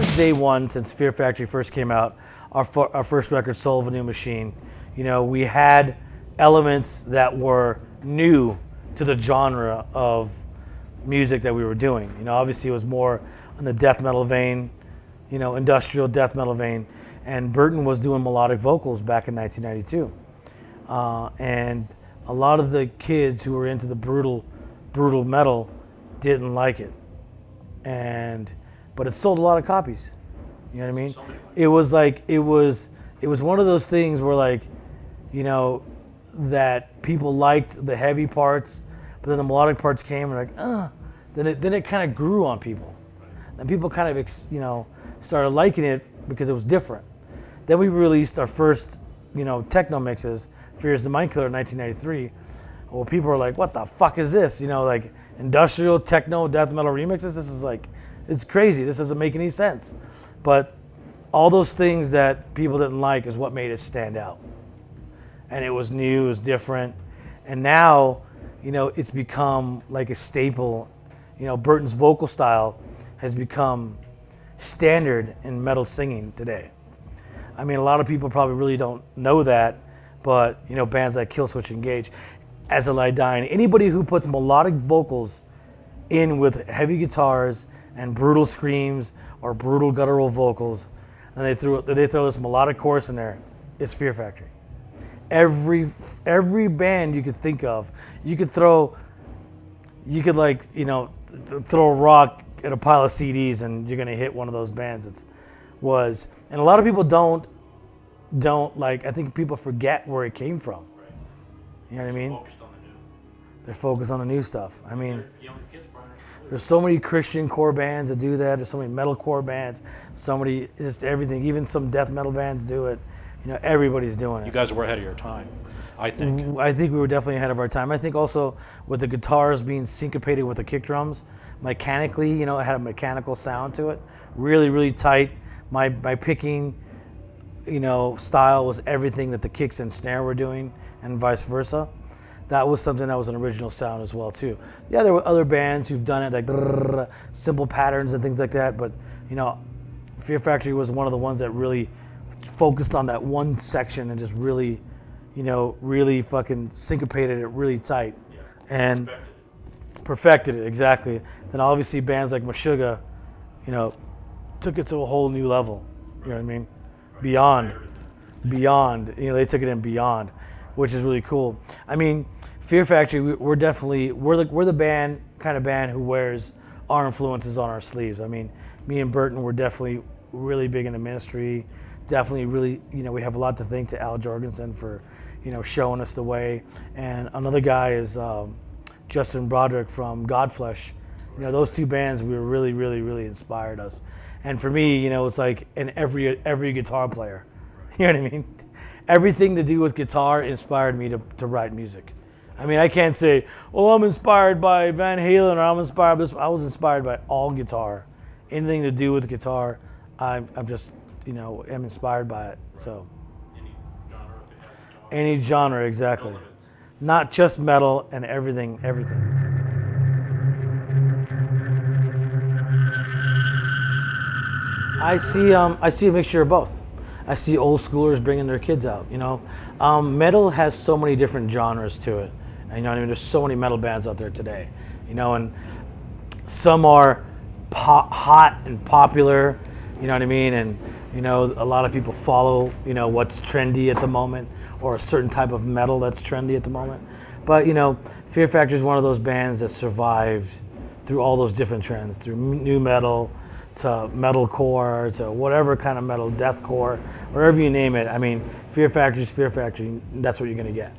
since day one, since Fear Factory first came out, our first record, Soul of a New Machine, you know, we had elements that were new to the genre of music that we were doing. You know, obviously it was more in the death metal vein, you know, industrial death metal vein, and Burton was doing melodic vocals back in 1992. And a lot of the kids who were into the brutal metal didn't like it. But it sold a lot of copies. You know what I mean? It was like, it was one of those things where, like, you know, that people liked the heavy parts, but then the melodic parts came and like, then it kind of grew on people. And people kind of, you know, started liking it because it was different. Then we released our first, you know, techno mixes, Fear's the Mind Killer in 1993. Well, people were like, what the fuck is this? You know, like industrial techno death metal remixes? This is like, it's crazy. This doesn't make any sense. But all those things that people didn't like is what made it stand out. And it was new, it was different. And now, you know, it's become like a staple. You know, Burton's vocal style has become standard in metal singing today. I mean, a lot of people probably really don't know that, but, you know, bands like Killswitch Engage, As I Lie Dying, anybody who puts melodic vocals in with heavy guitars and brutal screams or brutal guttural vocals, and they throw this melodic chorus in there, it's Fear Factory. Every band you could think of, you could like, you know, throw a rock at a pile of CDs and you're gonna hit one of those bands. And a lot of people don't like, I think people forget where it came from. Right. You know what I mean? Focused on the new. They're focused on the new stuff. I mean, Young kids probably aren't. there's so many Christian core bands that do that. There's so many metal core bands. So many, just everything. Even some death metal bands do it. You know, everybody's doing it. You guys were ahead of your time, I think. I think we were definitely ahead of our time. I think also with the guitars being syncopated with the kick drums, mechanically, you know, it had a mechanical sound to it. Really, really tight. My picking, you know, style was everything that the kicks and snare were doing, and vice versa. That was something that was an original sound as well too. Yeah, there were other bands who've done it, like simple patterns and things like that, but, you know, Fear Factory was one of the ones that really focused on that one section and just really, you know, really fucking syncopated it really tight. Yeah. And perfected it, exactly. Then obviously bands like Meshuggah, you know, took it to a whole new level. You know what I mean? Beyond, you know, they took it in beyond, which is really cool. I mean, Fear Factory, we're the kind of band who wears our influences on our sleeves. I mean, me and Burton were definitely really big into ministry. Definitely really, you know, we have a lot to thank to Al Jorgensen for, you know, showing us the way. And another guy is Justin Broderick from Godflesh. You know, those two bands we were really, really, really inspired us. And for me, you know, it's like in every guitar player. You know what I mean? Everything to do with guitar inspired me to write music. I mean, I can't say, oh, I'm inspired by Van Halen or I'm inspired by this. I was inspired by all guitar. Anything to do with guitar, I'm just, you know, am inspired by it. So any genre, exactly. Not just metal and everything. I see a mixture of both. I see old schoolers bringing their kids out, you know. Metal has so many different genres to it. And, you know what I mean? There's so many metal bands out there today, you know, and some are hot and popular, you know what I mean? And, you know, a lot of people follow, you know, what's trendy at the moment or a certain type of metal that's trendy at the moment. But, you know, Fear Factory is one of those bands that survived through all those different trends, through new metal, to metalcore, to whatever kind of metal, deathcore, wherever you name it. I mean, Fear Factory is Fear Factory. That's what you're going to get.